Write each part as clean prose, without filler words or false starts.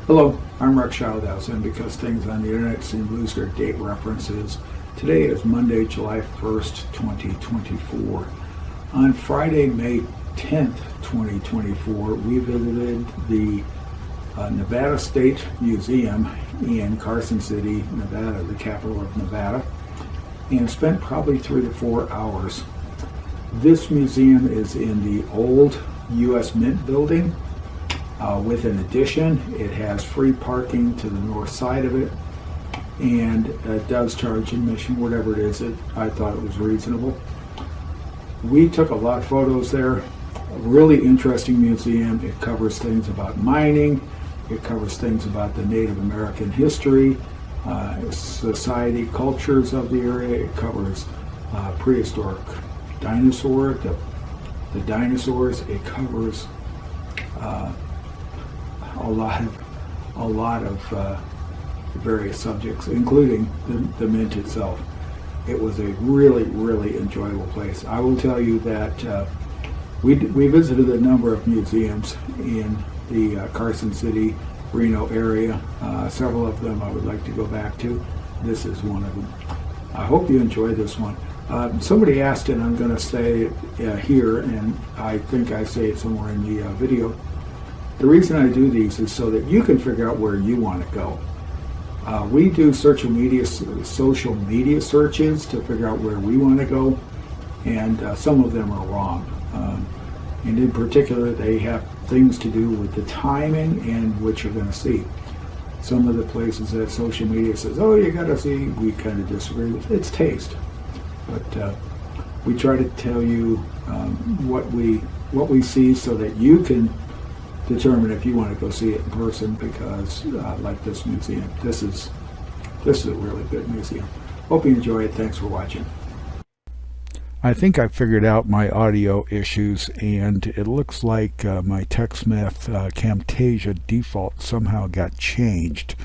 Hello, I'm Rex Schaudaus, and because things on the internet seem to lose their date references, today is Monday, July 1st, 2024. On Friday, May 10th, 2024, we visited the Nevada State Museum in Carson City, Nevada, the capital of Nevada, and spent probably 3 to 4 hours. This museum is in the old U.S. Mint building. With an addition, it has free parking to the north side of it, and it does charge admission, whatever it is. I thought it was reasonable. We took a lot of photos there. A really interesting museum. It covers things about mining. It covers things about the Native American history, society, cultures of the area. It covers prehistoric dinosaur, the dinosaurs. It covers a lot of various subjects, including the Mint itself. It was a really, really enjoyable place. I will tell you that we visited a number of museums in the Carson City, Reno area. Several of them I would like to go back to. This is one of them. I hope you enjoyed this one. Somebody asked, and I'm going to say here, and I think I say it somewhere in the video. The reason I do these is so that you can figure out where you want to go. We do social media searches to figure out where we want to go, and some of them are wrong. And in particular, they have things to do with the timing and what you're going to see. Some of the places that social media says, oh, you got to see, we kind of disagree with. It's taste. But we try to tell you what we see so that you can determine if you want to go see it in person, because like this museum, this is a really good museum. Hope you enjoy it. Thanks for watching. I think I figured out my audio issues, and it looks like my TechSmith Camtasia default somehow got changed,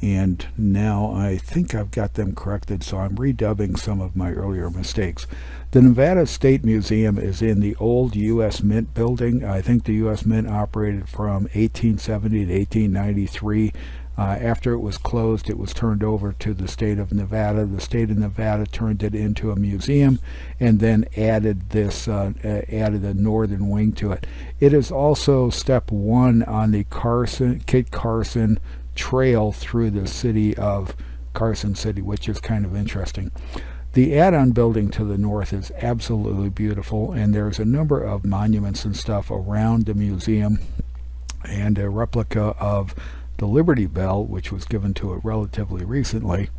and now I think I've got them corrected, so I'm redubbing some of my earlier mistakes. The Nevada State Museum is in the old U.S. Mint building. I think the U.S. Mint operated from 1870 to 1893. After it was closed, it was turned over to the state of Nevada. The state of Nevada turned it into a museum and then added a northern wing to it. It is also step one on the Kit Carson trail through the city of Carson City, which is kind of interesting. The add-on building to the north is absolutely beautiful, and there's a number of monuments and stuff around the museum, and a replica of the Liberty Bell, which was given to it relatively recently.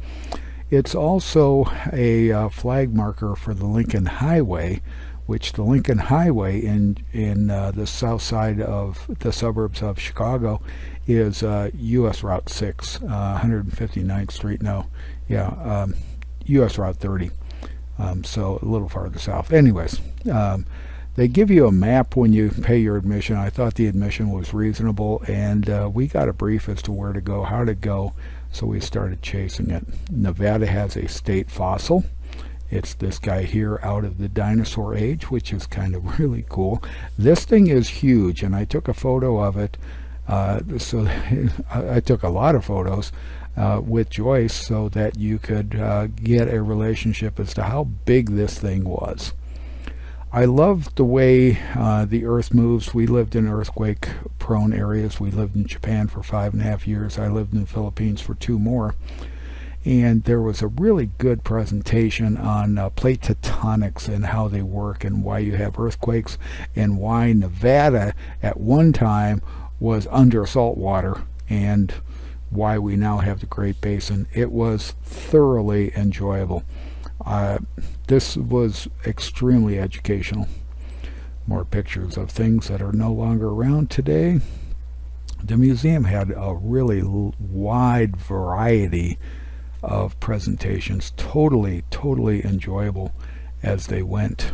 It's also a flag marker for the Lincoln Highway, which the Lincoln Highway in the south side of the suburbs of Chicago is U.S. Route 6, 159th Street. U.S. Route 30, so a little farther south. Anyways, they give you a map when you pay your admission. I thought the admission was reasonable, and we got a brief as to where to go, how to go, so we started chasing it. Nevada has a state fossil. It's this guy here out of the dinosaur age, which is kind of really cool. This thing is huge, and I took a photo of it. So I took a lot of photos with Joyce so that you could get a relationship as to how big this thing was. I love the way the earth moves. We lived in earthquake prone areas. We lived in Japan for 5.5 years. I lived in the Philippines for 2 more. And there was a really good presentation on plate tectonics and how they work and why you have earthquakes and why Nevada at one time was under salt water and why we now have the Great Basin. It was thoroughly enjoyable. This was extremely educational. More pictures of things that are no longer around today. The museum had a really wide variety of presentations, totally enjoyable as they went.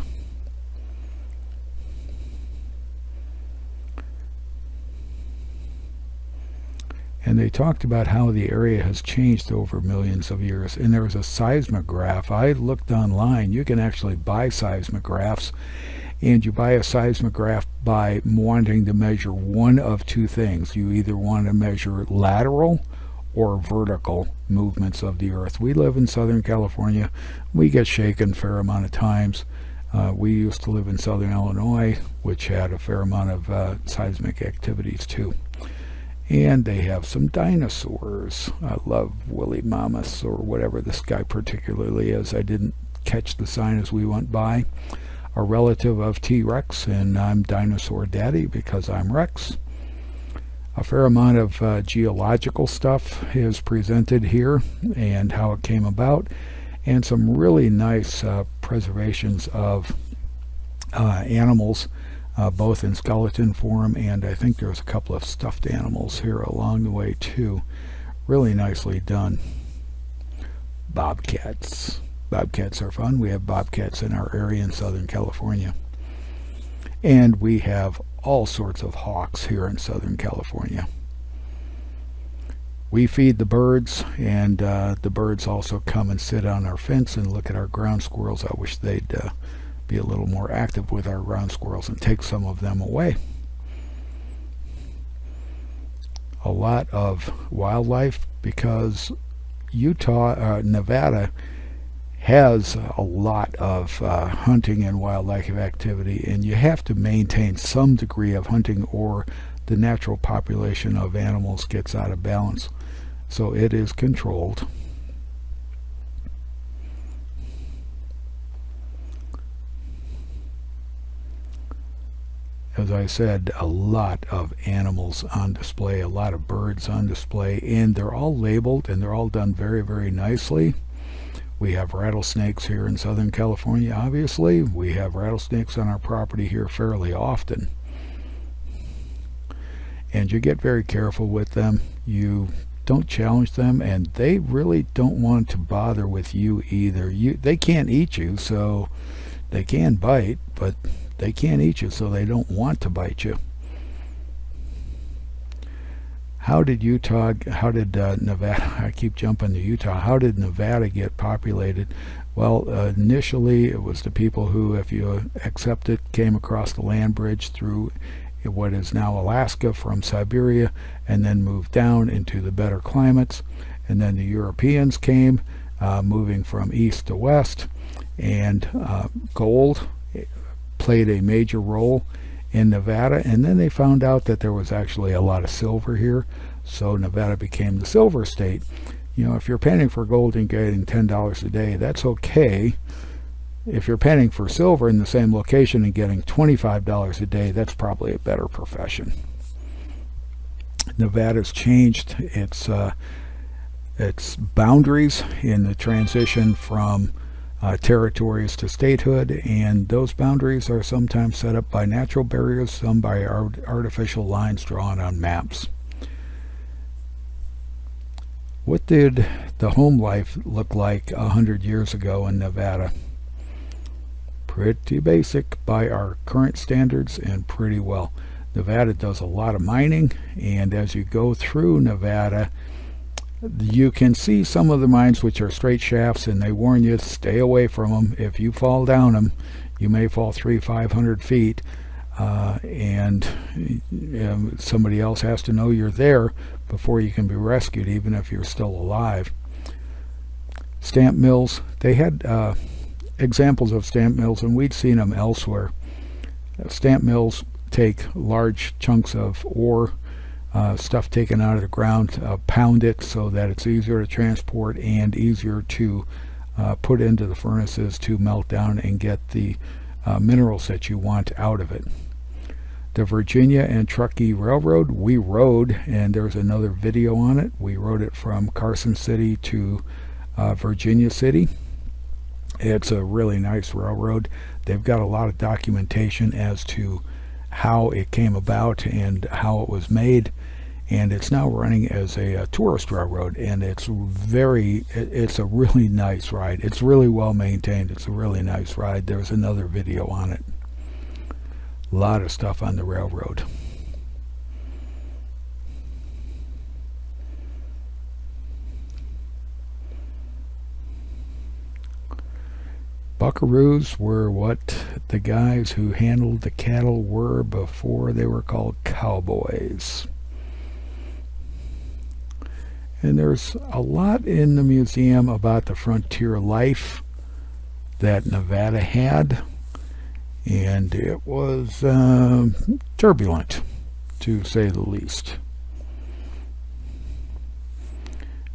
And they talked about how the area has changed over millions of years. And there was a seismograph. I looked online. You can actually buy seismographs. And you buy a seismograph by wanting to measure one of two things. You either want to measure lateral or vertical movements of the earth. We live in Southern California. We get shaken a fair amount of times. We used to live in Southern Illinois, which had a fair amount of seismic activities too. And they have some dinosaurs. I love woolly mammoths, or whatever this guy particularly is. I didn't catch the sign as we went by. A relative of T-Rex, and I'm Dinosaur Daddy because I'm Rex. A fair amount of geological stuff is presented here and how it came about, and some really nice preservations of animals, both in skeleton form, and I think there's a couple of stuffed animals here along the way too. Really nicely done. Bobcats. Bobcats are fun. We have bobcats in our area in Southern California. And we have all sorts of hawks here in Southern California. We feed the birds, and the birds also come and sit on our fence and look at our ground squirrels. I wish they'd be a little more active with our ground squirrels and take some of them away. A lot of wildlife, because Nevada has a lot of hunting and wildlife activity, and you have to maintain some degree of hunting or the natural population of animals gets out of balance. So it is controlled. As I said, a lot of animals on display, a lot of birds on display, and they're all labeled and they're all done very, very nicely. We have rattlesnakes here in Southern California, obviously. We have rattlesnakes on our property here fairly often. And you get very careful with them. You don't challenge them, and they really don't want to bother with you either. They can't eat you, so they can bite, but they can't eat you, so they don't want to bite you. How did Nevada, I keep jumping to Utah, how did Nevada get populated? Well, initially it was the people who, if you accept it, came across the land bridge through what is now Alaska from Siberia, and then moved down into the better climates. And then the Europeans came, moving from east to west, and gold played a major role in Nevada, and then they found out that there was actually a lot of silver here, so Nevada became the silver state. You know, if you're penning for gold and getting $10 a day, that's okay. If you're penning for silver in the same location and getting $25 a day, that's probably a better profession. Nevada's changed its boundaries in the transition from territories to statehood, and those boundaries are sometimes set up by natural barriers, some by artificial lines drawn on maps. What did the home life look like 100 years ago in Nevada? Pretty basic by our current standards, and pretty well. Nevada does a lot of mining, and as you go through Nevada, you can see some of the mines which are straight shafts, and they warn you, stay away from them. If you fall down them, you may fall 300-500 feet, and somebody else has to know you're there before you can be rescued, even if you're still alive. Stamp mills, they had examples of stamp mills, and we'd seen them elsewhere. Stamp mills take large chunks of ore, stuff taken out of the ground, pound it so that it's easier to transport and easier to put into the furnaces to melt down and get the minerals that you want out of it. The Virginia and Truckee Railroad, we rode, and there's another video on it. We rode it from Carson City to Virginia City. It's a really nice railroad. They've got a lot of documentation as to how it came about and how it was made, and it's now running as a tourist railroad, and it's a really nice ride. It's really well maintained. It's a really nice ride. There's another video on it. A lot of stuff on the railroad. buckaroos were what the guys who handled the cattle were before they were called cowboys. And there's a lot in the museum about the frontier life that Nevada had, and it was turbulent, to say the least.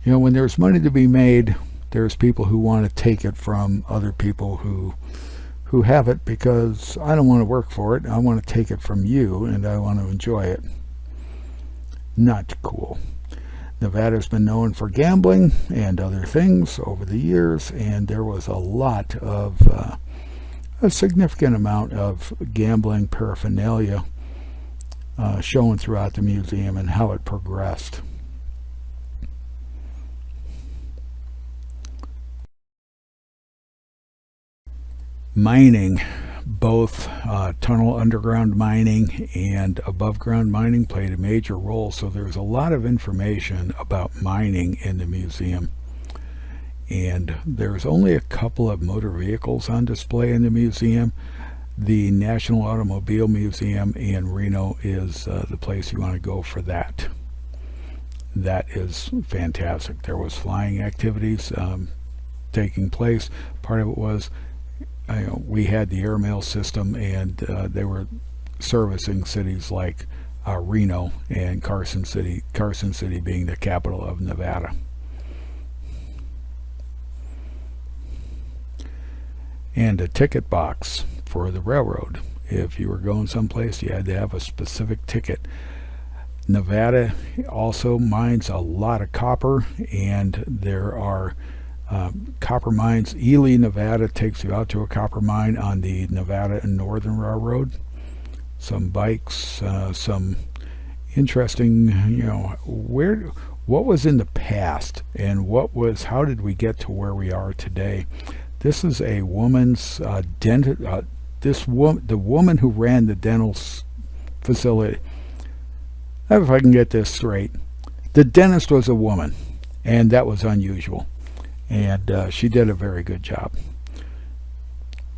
You know, when there's money to be made, there's people who want to take it from other people who have it, because I don't want to work for it. I want to take it from you, and I want to enjoy it. Not cool. Nevada's been known for gambling and other things over the years, and there was a lot of a significant amount of gambling paraphernalia shown throughout the museum and how it progressed. Mining, both tunnel underground mining and above ground mining, played a major role, so there's a lot of information about mining in the museum. And there's only a couple of motor vehicles on display in the museum. The National Automobile Museum in Reno is the place you want to go for that. That is fantastic. There was flying activities taking place. Part of it was we had the airmail system, and they were servicing cities like Reno and Carson City, Carson City being the capital of Nevada. And a ticket box for the railroad. If you were going someplace, you had to have a specific ticket. Nevada also mines a lot of copper, and there are copper mines. Ely, Nevada takes you out to a copper mine on the Nevada and Northern Railroad. Some bikes, some interesting, what was in the past, and how did we get to where we are today? This is a woman's the woman who ran the dental facility. If I can get this straight, the dentist was a woman, and that was unusual. And she did a very good job.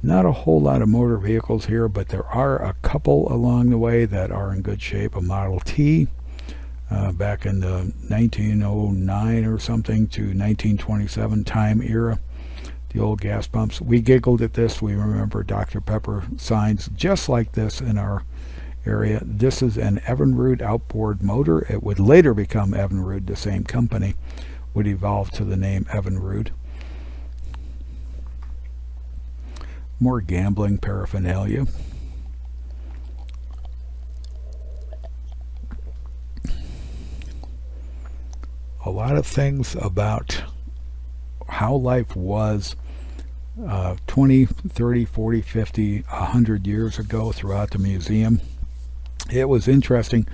Not a whole lot of motor vehicles here, but there are a couple along the way that are in good shape. A Model T back in the 1909 or something to 1927 time era. The old gas pumps. We giggled at this. We remember Dr. Pepper signs just like this in our area. This is an Evinrude outboard motor. It would later become Evinrude, the same company would evolve to the name Evinrude. More gambling paraphernalia. A lot of things about how life was 20, 30, 40, 50, 100 years ago throughout the museum. It was interesting.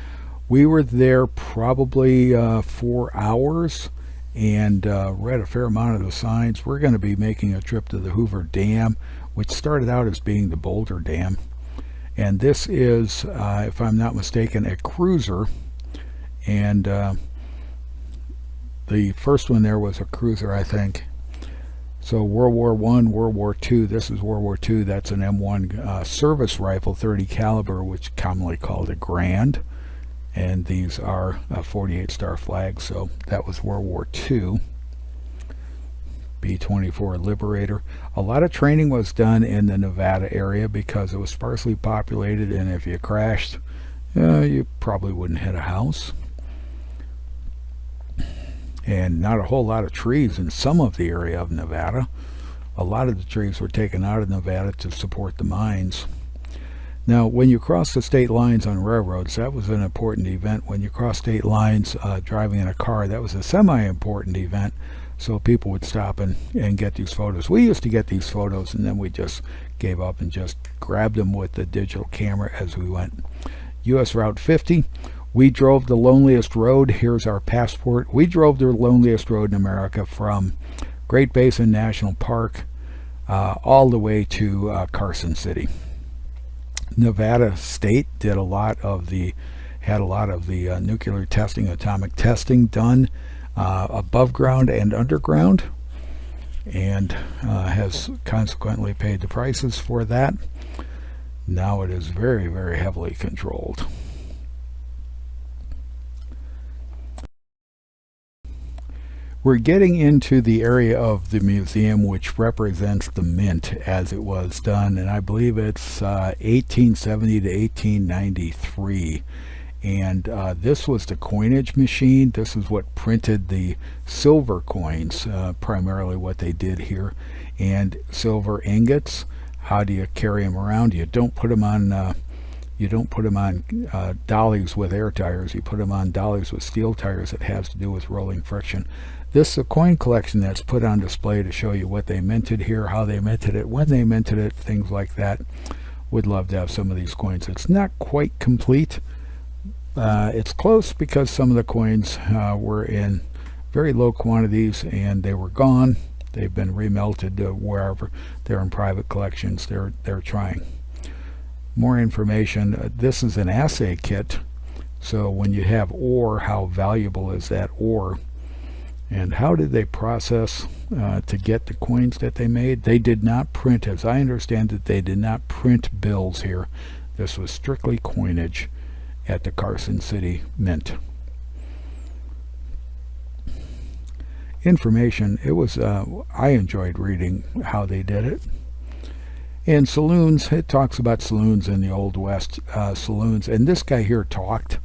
We were there probably 4 hours, and read a fair amount of the signs. We're going to be making a trip to the Hoover Dam, which started out as being the Boulder Dam. And this is, if I'm not mistaken, a cruiser. And the first one there was a cruiser, I think. So World War I, World War II, this is World War II. That's an M1 service rifle, 30 caliber, which commonly called a Grand. And these are 48 star flags, so that was World War II. B-24 Liberator. A lot of training was done in the Nevada area because it was sparsely populated, and if you crashed, you probably wouldn't hit a house. And not a whole lot of trees in some of the area of Nevada. A lot of the trees were taken out of Nevada to support the mines. Now, when you cross the state lines on railroads, that was an important event. When you cross state lines driving in a car, that was a semi-important event. So people would stop and get these photos. We used to get these photos, and then we just gave up and just grabbed them with the digital camera as we went. U.S. Route 50. We drove the loneliest road. Here's our passport. We drove the loneliest road in America from Great Basin National Park all the way to Carson City. Nevada State had a lot of the nuclear testing, atomic testing done above ground and underground. and has consequently paid the prices for that. Now it is very, very heavily controlled. We're getting into the area of the museum which represents the mint as it was done, and I believe it's 1870 to 1893. And this was the coinage machine. This is what printed the silver coins, primarily what they did here, and silver ingots. How do you carry them around? You don't put them on dollies with air tires. You put them on dollies with steel tires. It has to do with rolling friction. This is a coin collection that's put on display to show you what they minted here, how they minted it, when they minted it, things like that. Would love to have some of these coins. It's not quite complete. It's close because some of the coins were in very low quantities and they were gone. They've been remelted wherever they're in private collections. They're trying. More information. This is an assay kit. So when you have ore, how valuable is that ore? And how did they process to get the coins that they made? They did not print, as I understand it, they did not print bills here. This was strictly coinage at the Carson City Mint. Information. It was I enjoyed reading how they did it. And saloons, it talks about saloons in the Old West, saloons, and this guy here talked.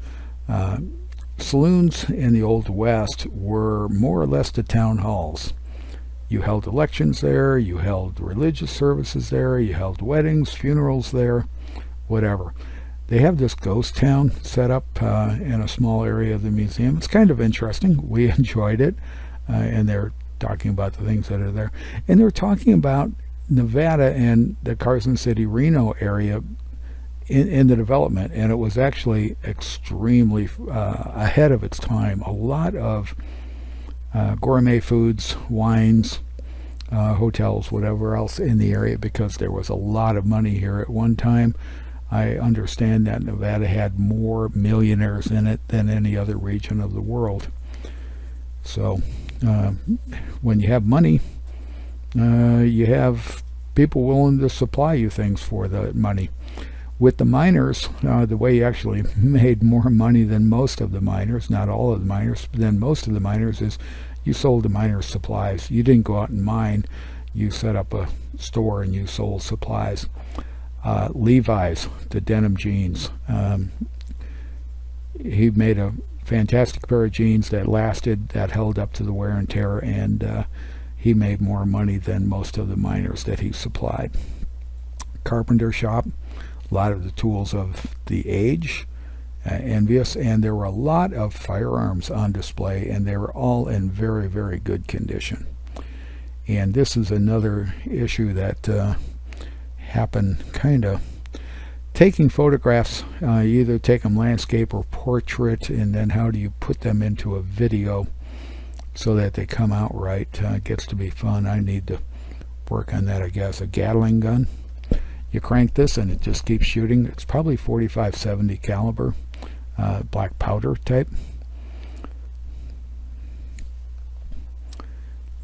Saloons in the Old West were more or less the town halls. You held elections there, you held religious services there, you held weddings, funerals there, whatever. They have this ghost town set up in a small area of the museum. It's kind of interesting. We enjoyed it, and they're talking about the things that are there. And they're talking about Nevada and the Carson City, Reno area in the development, and it was actually extremely ahead of its time. A lot of gourmet foods, wines, hotels, whatever else in the area, because there was a lot of money here at one time. I understand that Nevada had more millionaires in it than any other region of the world. So when you have money, you have people willing to supply you things for the money. With the miners, the way you actually made more money than most of the miners, not all of the miners, but than most of the miners, is you sold the miners supplies. You didn't go out and mine. You set up a store and you sold supplies. Levi's, the denim jeans. He made a fantastic pair of jeans that lasted, that held up to the wear and tear, and he made more money than most of the miners that he supplied. Carpenter shop, a lot of the tools of the age, envious, and there were a lot of firearms on display, and they were all in very, very good condition. And this is another issue that happened, kind of taking photographs. You either take them landscape or portrait, and then how do you put them into a video so that they come out right? Gets to be fun. I need to work on that, I guess. A Gatling gun. You crank this and it just keeps shooting. It's probably 45-70 caliber, black powder type.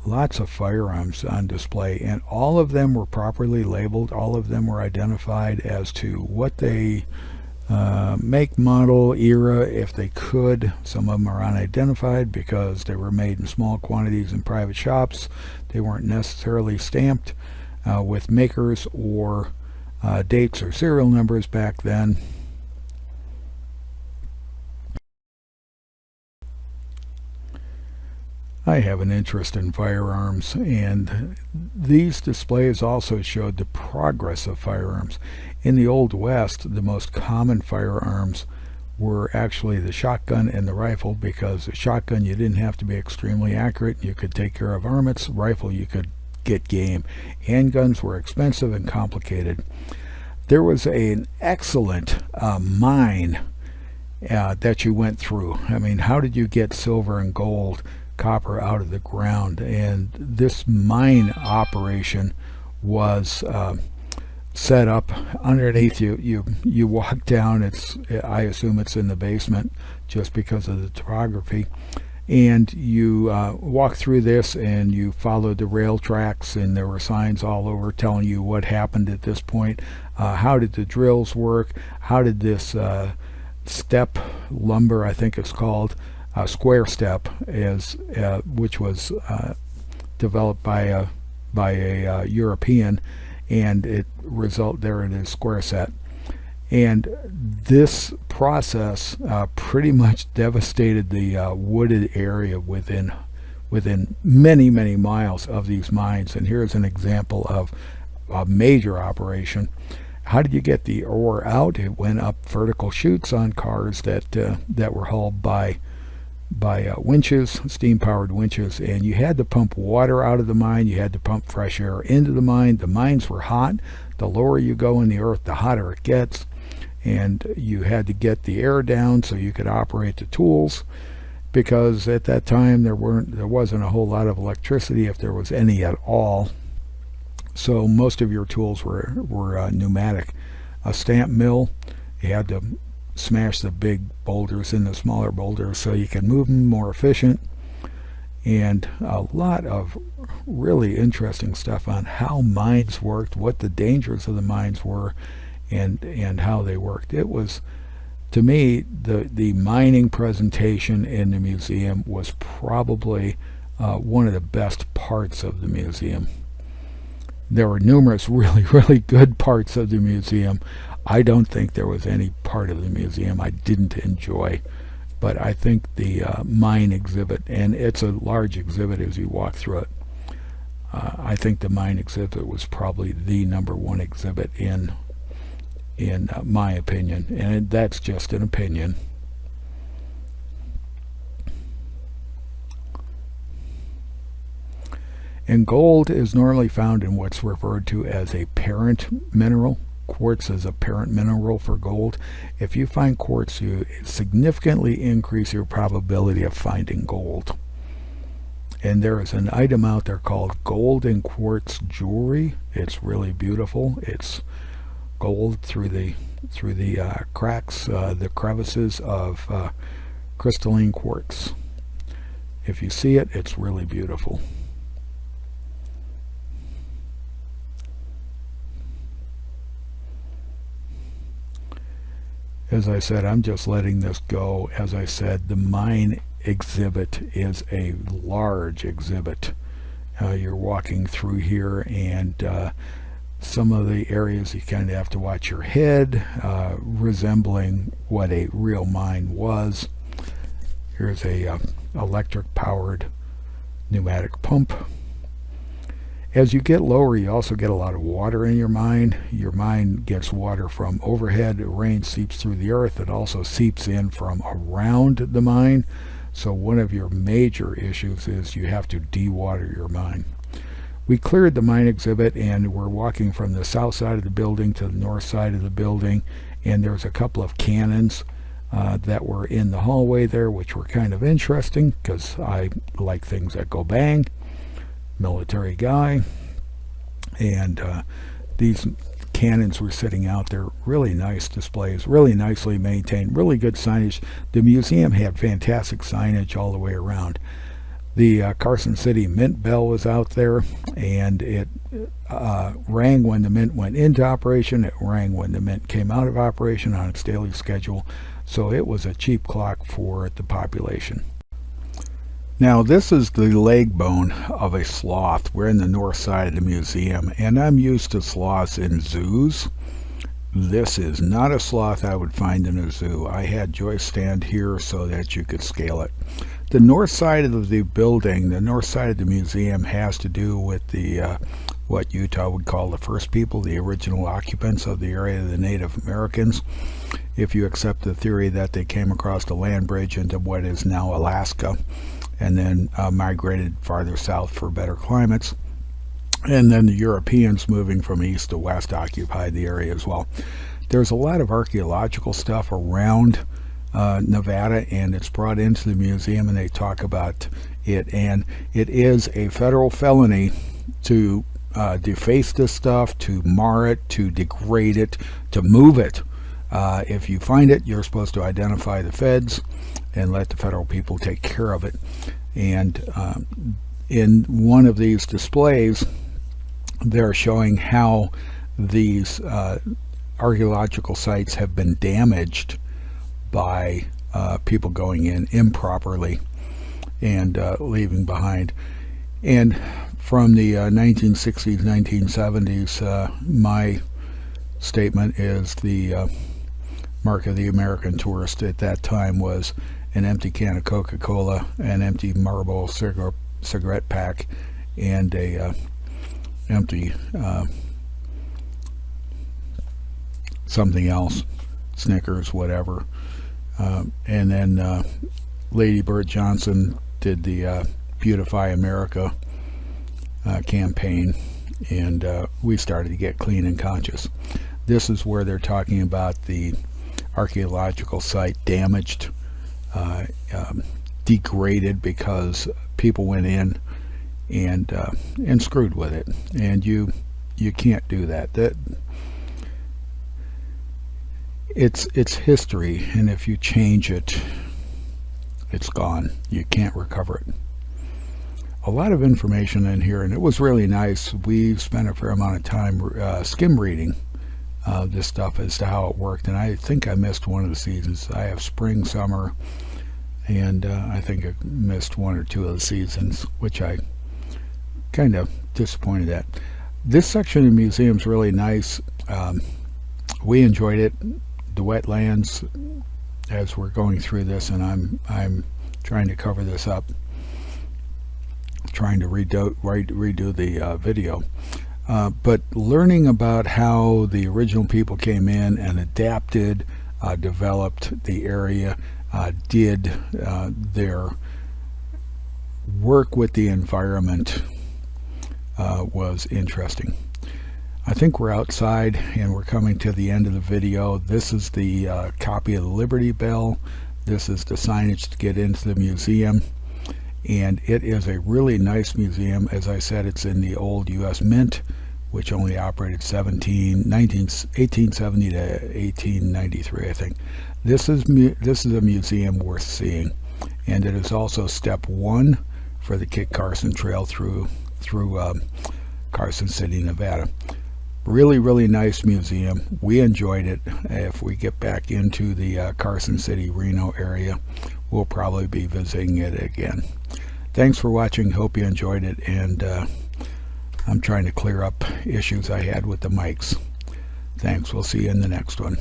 Lots of firearms on display, and all of them were properly labeled. All of them were identified as to what they make, model, era, if they could. Some of them are unidentified because they were made in small quantities in private shops. They weren't necessarily stamped with makers or dates or serial numbers back then. I have an interest in firearms, and these displays also showed the progress of firearms. In the Old West, the most common firearms were actually the shotgun and the rifle, because the shotgun you didn't have to be extremely accurate. You could take care of varmints. Rifle you could get game. Handguns were expensive and complicated. There was an excellent mine that you went through. I mean, how did you get silver and gold, copper out of the ground? And this mine operation was set up underneath you. You walk down. I assume it's in the basement just because of the topography. And you walk through this and you followed the rail tracks, and there were signs all over telling you what happened at this point. How did the drills work? How did this step lumber, I think it's called, square step, which was developed by a European, and it there it is, square set. And this process pretty much devastated the wooded area within many, many miles of these mines. And here's an example of a major operation. How did you get the ore out? It went up vertical chutes on cars that were hauled by winches, steam-powered winches, and you had to pump water out of the mine. You had to pump fresh air into the mine. The mines were hot. The lower you go in the earth, the hotter it gets. And you had to get the air down so you could operate the tools, because at that time there wasn't a whole lot of electricity, if there was any at all. So most of your tools were pneumatic. A stamp mill, you had to smash the big boulders into smaller boulders so you could move them more efficient. And a lot of really interesting stuff on how mines worked, what the dangers of the mines were, and how they worked. It was, to me, the mining presentation in the museum was probably one of the best parts of the museum. There were numerous really, really good parts of the museum. I don't think there was any part of the museum I didn't enjoy, but I think the mine exhibit, and it's a large exhibit as you walk through it, I think the mine exhibit was probably the #1 exhibit in my opinion, and that's just an opinion. And gold is normally found in what's referred to as a parent mineral. Quartz is a parent mineral for gold. If you find quartz, you significantly increase your probability of finding gold. And there is an item out there called gold and quartz jewelry. It's really beautiful. It's gold through the cracks, the crevices of crystalline quartz. If you see it, it's really beautiful. As I said, I'm just letting this go. As I said, the mine exhibit is a large exhibit. You're walking through here, and some of the areas you kind of have to watch your head, resembling what a real mine was. Here's a electric powered pneumatic pump. As you get lower, you also get a lot of water in your mine. Your mine gets water from overhead. Rain seeps through the earth. It also seeps in from around the mine. So one of your major issues is you have to dewater your mine. We cleared the mine exhibit, and we're walking from the south side of the building to the north side of the building, and there's a couple of cannons that were in the hallway there, which were kind of interesting because I like things that go bang. Military guy, and these cannons were sitting out there. Really nice displays, really nicely maintained, really good signage. The museum had fantastic signage all the way around. The Carson City Mint bell was out there, and it rang when the mint went into operation. It rang when the mint came out of operation on its daily schedule. So it was a cheap clock for the population. Now, this is the leg bone of a sloth. We're in the north side of the museum, and I'm used to sloths in zoos. This is not a sloth I would find in a zoo. I had Joyce stand here so that you could scale it. The north side of the building, the north side of the museum, has to do with the what Utah would call the first people, the original occupants of the area, the Native Americans. If you accept the theory that they came across the land bridge into what is now Alaska, and then migrated farther south for better climates. And then the Europeans moving from east to west occupied the area as well. There's a lot of archaeological stuff around Nevada, and it's brought into the museum, and they talk about it. And it is a federal felony to deface this stuff, to mar it, to degrade it, to move it If you find it, you're supposed to identify the feds and let the federal people take care of it. And in one of these displays, they're showing how these archaeological sites have been damaged by people going in improperly and leaving behind. And from the 1960s, 1970s, my statement is the mark of the American tourist at that time was an empty can of Coca-Cola, an empty Marlboro cigarette pack, and a empty something else, Snickers, whatever. And then Lady Bird Johnson did the Beautify America campaign, and we started to get clean and conscious. This is where they're talking about the archaeological site damaged, degraded because people went in and screwed with it, and you can't do that. It's history, and if you change it, it's gone. You can't recover it. A lot of information in here, and it was really nice. We spent a fair amount of time skim reading this stuff as to how it worked, and I think I missed one of the seasons. I have spring, summer, and I think I missed one or two of the seasons, which I kind of disappointed at. This section of the museum is really nice. We enjoyed it. The wetlands, as we're going through this, and I'm trying to cover this up, trying to redo the video. But learning about how the original people came in and adapted, developed the area, did their work with the environment was interesting. I think we're outside and we're coming to the end of the video. This is the copy of the Liberty Bell. This is the signage to get into the museum, and it is a really nice museum. As I said, it's in the old U.S. Mint, which only operated 1870 to 1893, I think. This is a museum worth seeing, and it is also step one for the Kit Carson Trail through Carson City, Nevada. Really, really nice museum. We enjoyed it. If we get back into the Carson City, Reno area, we'll probably be visiting it again. Thanks for watching. Hope you enjoyed it, and I'm trying to clear up issues I had with the mics. Thanks. We'll see you in the next one.